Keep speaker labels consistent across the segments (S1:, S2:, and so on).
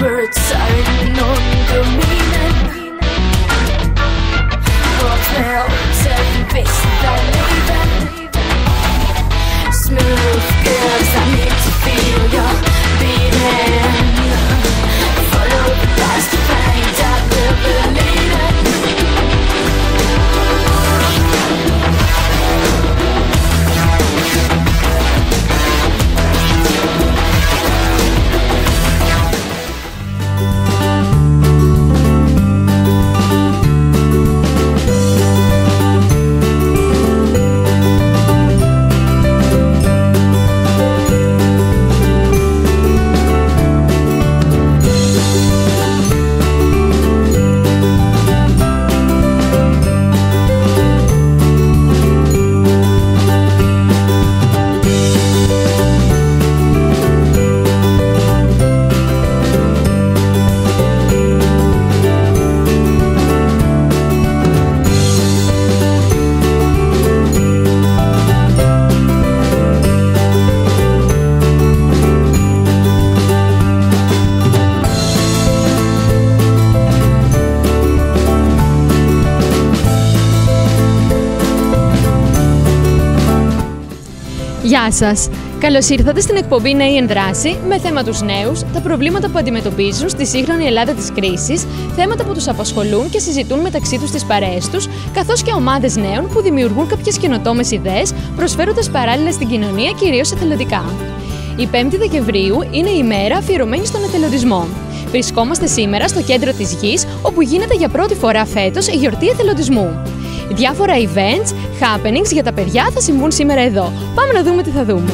S1: birds sighing on the meaning. What will turn face that leaving? Smooth girls, I need to feel your beating. Follow the past to find out the believing.
S2: Γεια σας! Καλώς ήρθατε στην εκπομπή Νέοι εν Δράση με θέμα τους νέους, τα προβλήματα που αντιμετωπίζουν στη σύγχρονη Ελλάδα της κρίσης, θέματα που τους απασχολούν και συζητούν μεταξύ τους στις παρέες τους, καθώς και ομάδες νέων που δημιουργούν κάποιες καινοτόμες ιδέες, προσφέροντας παράλληλα στην κοινωνία κυρίως εθελοντικά. Η 5η Δεκεμβρίου είναι η ημέρα αφιερωμένη στον εθελοντισμό. Βρισκόμαστε σήμερα στο κέντρο της Γης, όπου γίνεται για πρώτη φορά φέτος η γιορτή εθελοντισμού. Διάφορα events, happenings για τα παιδιά θα συμβούν σήμερα εδώ. Πάμε να δούμε τι θα δούμε.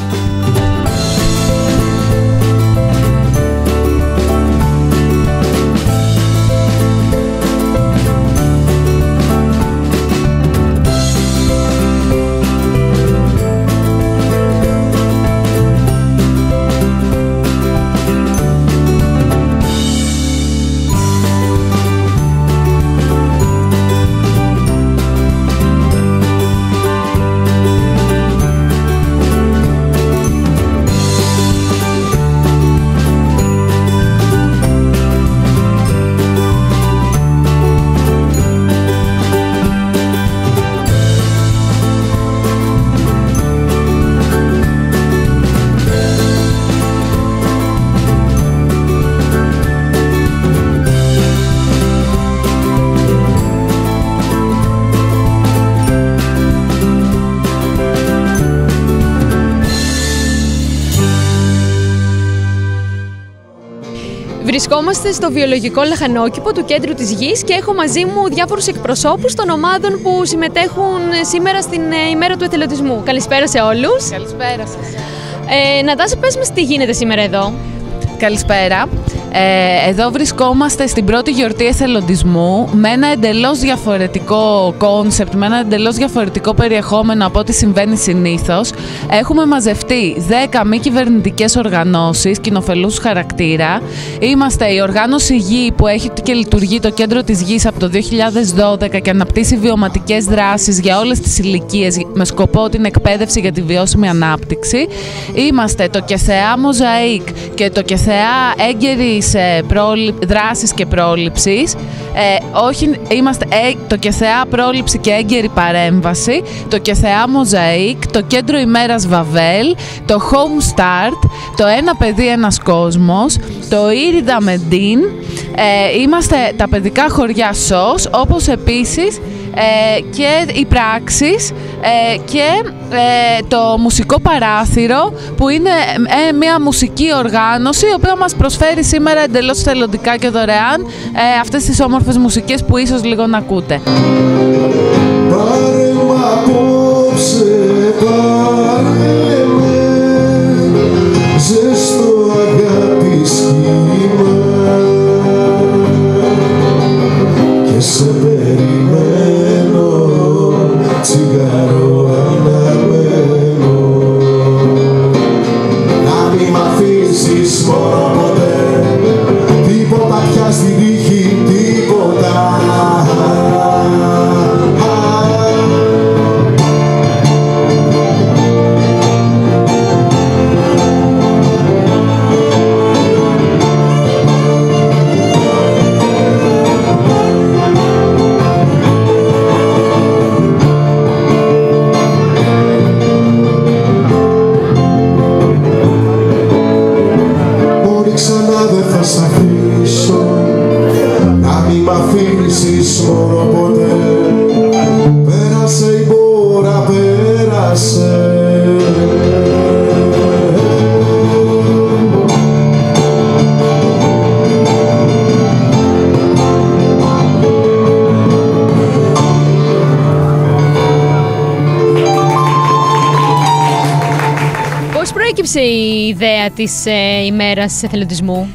S2: Βρισκόμαστε στο βιολογικό λαχανόκηπο του κέντρου της Γης και έχω μαζί μου διάφορους εκπροσώπους των ομάδων που συμμετέχουν σήμερα στην ημέρα του εθελοντισμού. Καλησπέρα σε όλους.
S3: Καλησπέρα σας.
S2: Νατάσα, πες μας τι γίνεται σήμερα εδώ.
S3: Καλησπέρα. Εδώ βρισκόμαστε στην πρώτη γιορτή εθελοντισμού με ένα εντελώς διαφορετικό κόνσεπτ, με ένα εντελώς διαφορετικό περιεχόμενο από ό,τι συμβαίνει συνήθως. Έχουμε μαζευτεί 10 μη κυβερνητικές οργανώσεις κοινοφελούς χαρακτήρα. Είμαστε η οργάνωση Γη που έχει και λειτουργεί το κέντρο της Γης από το 2012 και αναπτύσσει βιωματικές δράσεις για όλες τις ηλικίες με σκοπό την εκπαίδευση για τη βιώσιμη ανάπτυξη. Είμαστε το ΚΕΘΕΑ Μοζαΐκ και το ΚΕΘΕΑ Έγκαιρης δράσης και πρόληψης. Είμαστε το ΚΕΘΕΑ Πρόληψη και Έγκαιρη Παρέμβαση, το ΚΕΘΕΑ Μοζαΐκ, το Κέντρο Ημέρας Βαβέλ, το Home Start, το Ένα Παιδί Ένας Κόσμος, το Ήριδα Μεντίν. Είμαστε τα παιδικά χωριά ΣΟΣ, όπως επίσης και οι πράξεις και το μουσικό παράθυρο που είναι μια μουσική οργάνωση η οποία μας προσφέρει σήμερα εντελώς θελοντικά και δωρεάν αυτές τις όμορφες μουσικές που ίσως λίγο να ακούτε.
S4: Πάρε μ' απόψε, πάρε με, ζεστό αγάπη σχήμα και σε περιμένω, τσιγάρο αναμένο. Να μη μ' αφήσεις μόνο ποτέ, τίποτα πια στην τύχη, τίποτα.
S2: προέκυψε η ιδέα της ημέρας εθελοντισμού?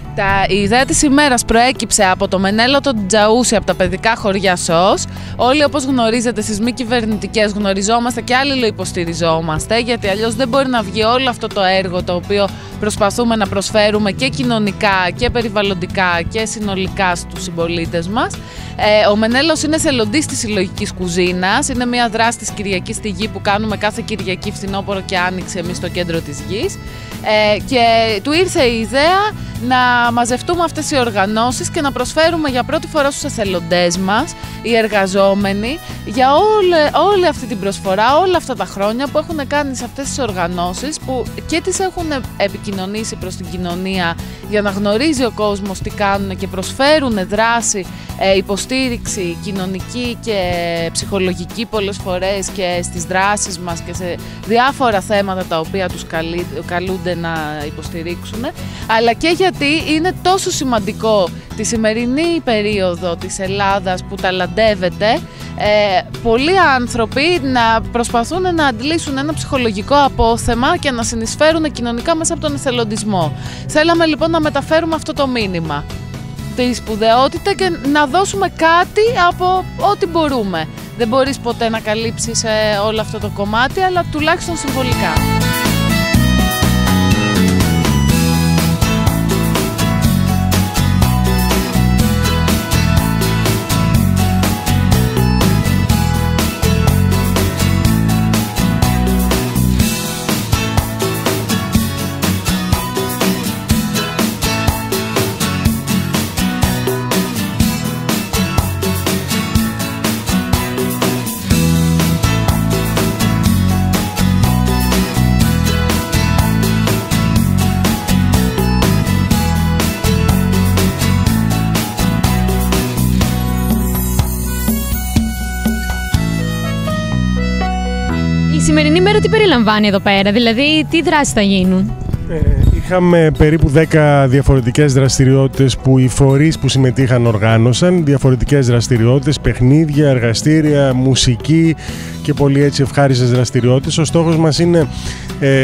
S3: Η ιδέα της ημέρας προέκυψε από το Μενέλο τον Τζαούσι, από τα παιδικά χωριά ΣΟΣ. Όλοι, όπως γνωρίζετε, στις μη κυβερνητικές γνωριζόμαστε και αλληλοϊποστηριζόμαστε, γιατί αλλιώς δεν μπορεί να βγει όλο αυτό το έργο το οποίο προσπαθούμε να προσφέρουμε και κοινωνικά και περιβαλλοντικά και συνολικά στους συμπολίτες μας. Ο Μενέλος είναι εθελοντής της συλλογικής κουζίνας. Είναι μια δράση της Κυριακής στη Γη που κάνουμε κάθε Κυριακή, φθινόπωρο και άνοιξη εμείς στο κέντρο της Γης. Και του ήρθε η ιδέα να μαζευτούμε αυτές οι οργανώσεις και να προσφέρουμε για πρώτη φορά στους εθελοντές μας, οι εργαζόμενοι, για όλη αυτή την προσφορά, όλα αυτά τα χρόνια που έχουν κάνει σε αυτές τις οργανώσεις, που και τις έχουν επικοινωνήσει προς την κοινωνία για να γνωρίζει ο κόσμος τι κάνουν και προσφέρουν δράση, υποστήριξη κοινωνική και ψυχολογική πολλές φορές και στις δράσεις μας και σε διάφορα θέματα τα οποία τους καλούνται να υποστηρίξουν, αλλά και γιατί είναι τόσο σημαντικό τη σημερινή περίοδο της Ελλάδας που ταλαντεύεται, πολλοί άνθρωποι να προσπαθούν να αντλήσουν ένα ψυχολογικό απόθεμα και να συνεισφέρουν κοινωνικά μέσα από τον εθελοντισμό. Θέλαμε λοιπόν να μεταφέρουμε αυτό το μήνυμα, τη σπουδαιότητα, και να δώσουμε κάτι από ό,τι μπορούμε. Δεν μπορείς ποτέ να καλύψεις όλο αυτό το κομμάτι, αλλά τουλάχιστον συμβολικά.
S2: Η σημερινή μέρα τι περιλαμβάνει εδώ πέρα, δηλαδή τι δράσεις θα γίνουν?
S5: Είχαμε περίπου 10 διαφορετικές δραστηριότητες που οι φορείς που συμμετείχαν οργάνωσαν. Διαφορετικές δραστηριότητες, παιχνίδια, εργαστήρια, μουσική και πολύ έτσι ευχάριστες δραστηριότητες. Ο στόχος μας είναι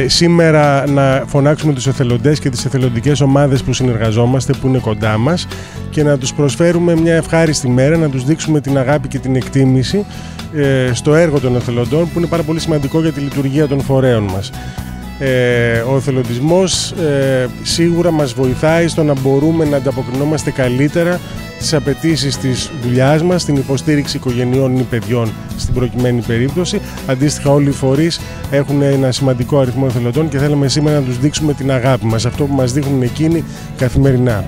S5: σήμερα να φωνάξουμε τους εθελοντές και τις εθελοντικές ομάδες που συνεργαζόμαστε, που είναι κοντά μας, και να τους προσφέρουμε μια ευχάριστη μέρα, να τους δείξουμε την αγάπη και την εκτίμηση στο έργο των εθελοντών, που είναι πάρα πολύ σημαντικό για τη λειτουργία των φορέων μας. Ο εθελοντισμός σίγουρα μας βοηθάει στο να μπορούμε να ανταποκρινόμαστε καλύτερα στις απαιτήσεις της δουλειάς μας, στην υποστήριξη οικογενειών ή παιδιών στην προκειμένη περίπτωση. Αντίστοιχα, όλοι οι φορείς έχουν ένα σημαντικό αριθμό εθελοντών και θέλαμε σήμερα να τους δείξουμε την αγάπη μας, αυτό που μας δείχνουν εκείνοι καθημερινά.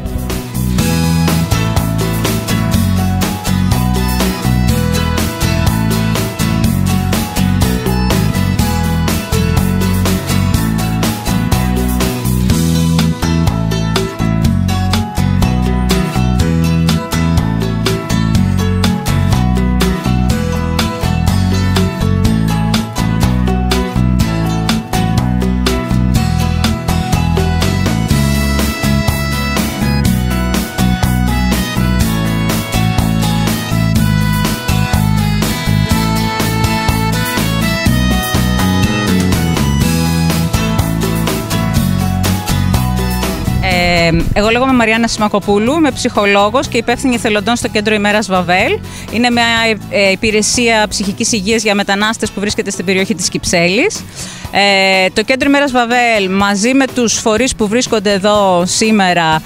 S6: Εγώ λέγομαι Μαριάννα Σιμακοπούλου, είμαι ψυχολόγος και υπεύθυνη εθελοντών στο Κέντρο Ημέρας Βαβέλ. Είναι μια υπηρεσία ψυχικής υγείας για μετανάστες που βρίσκεται στην περιοχή της Κυψέλης. Το Κέντρο Ημέρας Βαβέλ, μαζί με τους φορείς που βρίσκονται εδώ σήμερα,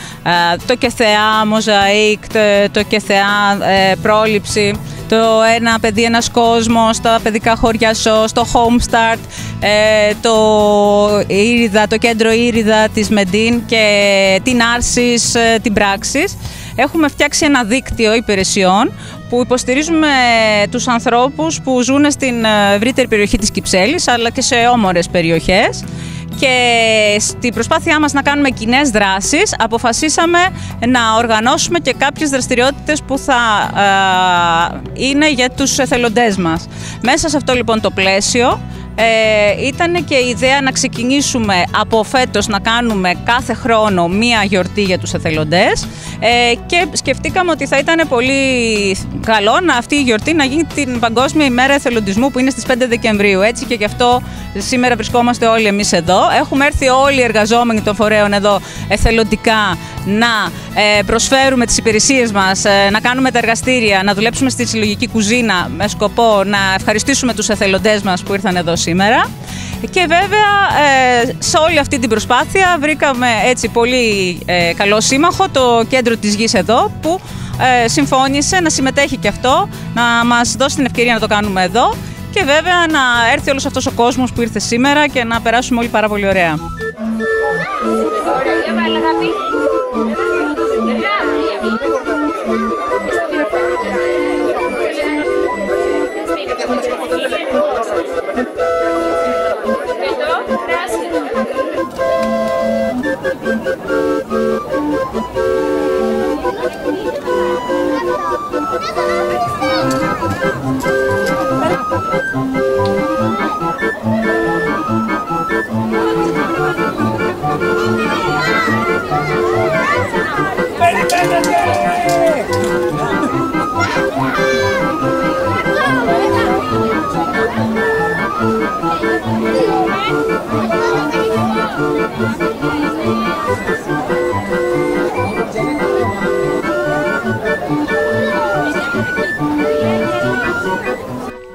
S6: το ΚΕΘΕΑ Μοζαΐκ, το ΚΕΘΕΑ Πρόληψη, το Ένα Παιδί Ένας Κόσμος, τα παιδικά χωριά ΣΟΣ, το Home Start, το Κέντρο Ήριδα της Μεντίν και την Άρσης, την Πράξης. Έχουμε φτιάξει ένα δίκτυο υπηρεσιών που υποστηρίζουμε τους ανθρώπους που ζουν στην ευρύτερη περιοχή της Κυψέλης, αλλά και σε όμορες περιοχές. Και στην προσπάθειά μας να κάνουμε κοινές δράσεις, αποφασίσαμε να οργανώσουμε και κάποιες δραστηριότητες που θα είναι για τους εθελοντές μας. Μέσα σε αυτό λοιπόν το πλαίσιο ήταν και η ιδέα να ξεκινήσουμε από φέτος να κάνουμε κάθε χρόνο μία γιορτή για τους εθελοντές και σκεφτήκαμε ότι θα ήταν πολύ καλό αυτή η γιορτή να γίνει την Παγκόσμια ημέρα εθελοντισμού που είναι στις 5 Δεκεμβρίου. Έτσι και γι' αυτό σήμερα βρισκόμαστε όλοι εμείς εδώ. Έχουμε έρθει όλοι οι εργαζόμενοι των φορέων εδώ εθελοντικά να προσφέρουμε τις υπηρεσίες μας, να κάνουμε τα εργαστήρια, να δουλέψουμε στη συλλογική κουζίνα με σκοπό να ευχαριστήσουμε τους εθελοντές μας που ήρθαν εδώ σήμερα. Και βέβαια σε όλη αυτή την προσπάθεια βρήκαμε έτσι πολύ καλό σύμμαχο, το Κέντρο της Γης εδώ, που συμφώνησε να συμμετέχει και αυτό, να μας δώσει την ευκαιρία να το κάνουμε εδώ και βέβαια να έρθει όλος αυτός ο κόσμος που ήρθε σήμερα και να περάσουμε όλοι πάρα πολύ ωραία.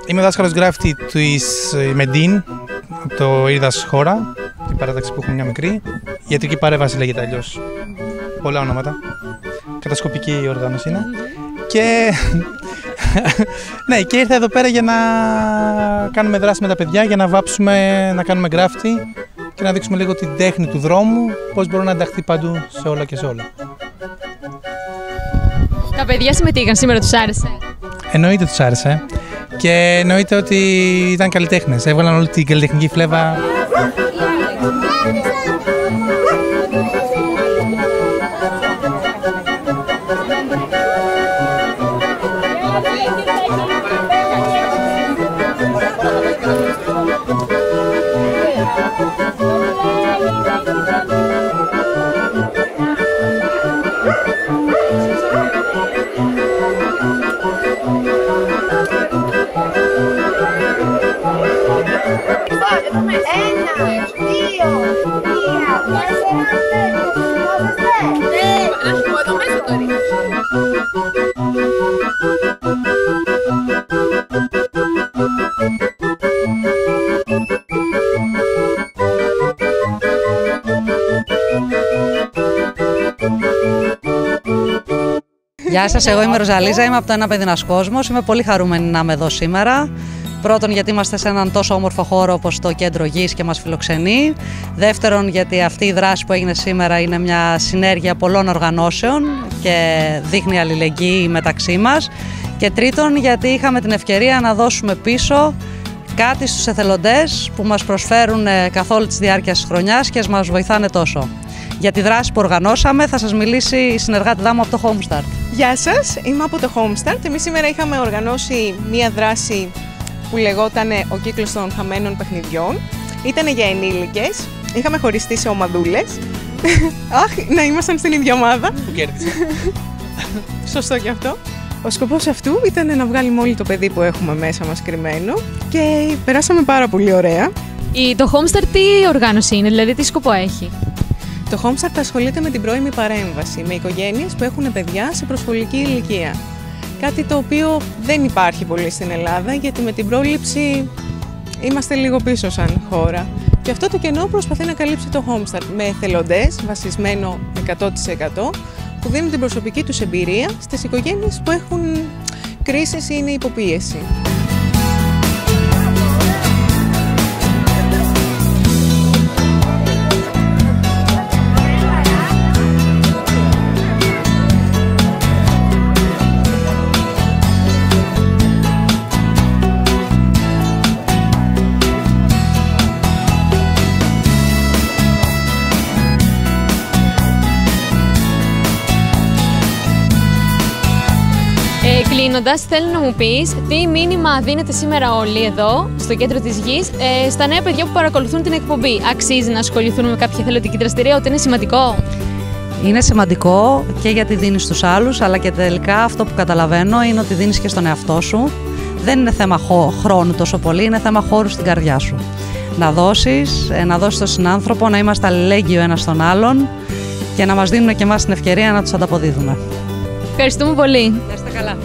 S7: Είμαι ο δάσκαλος γκράφιτι της Μεντίν, το Ήρδας Χώρα, την παράταξη που έχουμε μια μικρή. Η ιατρική παρέμβαση λέγεται αλλιώς. Πολλά ονόματα. Κατασκοπική οργάνωση είναι. Και ναι, και ήρθα εδώ πέρα για να κάνουμε δράση με τα παιδιά, για να βάψουμε, να κάνουμε γκράφιτι και να δείξουμε λίγο την τέχνη του δρόμου, πώς μπορεί να ενταχθεί παντού σε όλα και σε όλα.
S2: Τα παιδιά συμμετείχαν σήμερα, τους άρεσε?
S7: Εννοείται τους άρεσε και εννοείται ότι ήταν καλλιτέχνες, έβγαλαν όλη την καλλιτεχνική φλέβα.
S8: Γεια σας, εγώ είμαι Ροζαλίζα, είμαι από το Ένα Παιδινάς Κόσμος. Είμαι πολύ χαρούμενη να είμαι εδώ σήμερα. Πρώτον, γιατί είμαστε σε έναν τόσο όμορφο χώρο όπως το Κέντρο Γης και μας φιλοξενεί. Δεύτερον, γιατί αυτή η δράση που έγινε σήμερα είναι μια συνέργεια πολλών οργανώσεων και δείχνει αλληλεγγύη μεταξύ μας. Και τρίτον, γιατί είχαμε την ευκαιρία να δώσουμε πίσω κάτι στους εθελοντές που μας προσφέρουν καθ' όλη τη διάρκεια της χρονιάς και μας βοηθάνε τόσο. Για τη δράση που οργανώσαμε θα σας μιλήσει η συνεργάτηδά μου από το Homestart.
S9: Γεια σας, είμαι από το Homestart. Εμείς σήμερα είχαμε οργανώσει μία δράση που λεγόταν «Ο κύκλος των χαμένων παιχνιδιών». Ήτανε για ενήλικες, είχαμε χωριστεί σε ομαδούλες. Αχ, να ήμασταν στην ίδια ομάδα.
S7: Που κέρδισε.
S9: Σωστό και αυτό. Ο σκοπός αυτού ήταν να βγάλουμε όλοι το παιδί που έχουμε μέσα μας κρυμμένο και περάσαμε πάρα πολύ ωραία.
S2: Το Homestart τι οργάνωση είναι, δηλαδή τι σκοπό έχει?
S9: Το Homestart ασχολείται με την πρώιμη παρέμβαση, με οικογένειες που έχουν παιδιά σε προσχολική ηλικία. Κάτι το οποίο δεν υπάρχει πολύ στην Ελλάδα, γιατί με την πρόληψη είμαστε λίγο πίσω σαν χώρα. Και αυτό το κενό προσπαθεί να καλύψει το Homestart με εθελοντές, βασισμένο 100%, που δίνουν την προσωπική τους εμπειρία στις οικογένειες που έχουν κρίσεις ή είναι υποπίεση.
S2: Κλείνοντας, θέλω να μου πεις τι μήνυμα δίνετε σήμερα όλοι εδώ, στο Κέντρο της Γης, στα νέα παιδιά που παρακολουθούν την εκπομπή. Αξίζει να ασχοληθούν με κάποια εθελοντική δραστηριότητα, είναι σημαντικό?
S8: Είναι σημαντικό και γιατί δίνεις στους άλλους, αλλά και τελικά αυτό που καταλαβαίνω είναι ότι δίνεις και στον εαυτό σου. Δεν είναι θέμα χρόνου τόσο πολύ, είναι θέμα χώρου στην καρδιά σου. να δώσεις στον συνάνθρωπο, να είμαστε αλληλέγγυοι ο ένας στον άλλον και να μας δίνουν και εμάς την ευκαιρία να τους ανταποδίδουμε.
S2: Ευχαριστούμε πολύ.
S8: Να είστε καλά.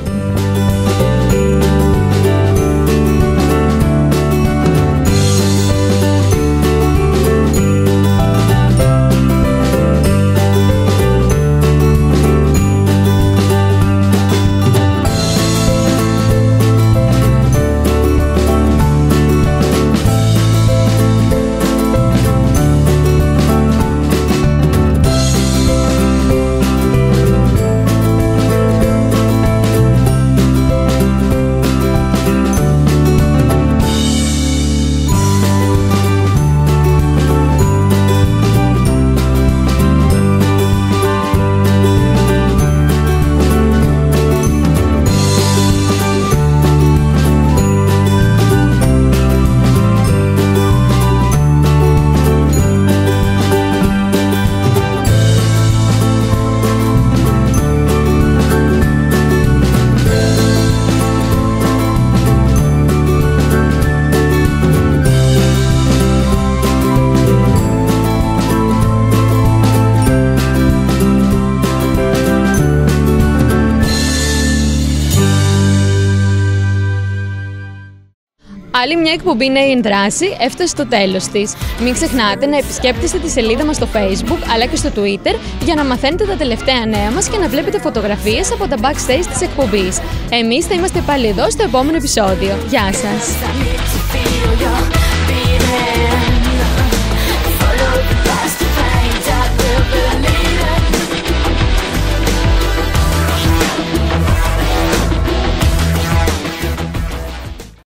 S2: Άλλη μια εκπομπή Νέοι εν Δράση έφτασε στο τέλος της. Μην ξεχνάτε να επισκέπτεστε τη σελίδα μας στο Facebook αλλά και στο Twitter για να μαθαίνετε τα τελευταία νέα μας και να βλέπετε φωτογραφίες από τα backstage της εκπομπής. Εμείς θα είμαστε πάλι εδώ στο επόμενο επεισόδιο. Γεια σας!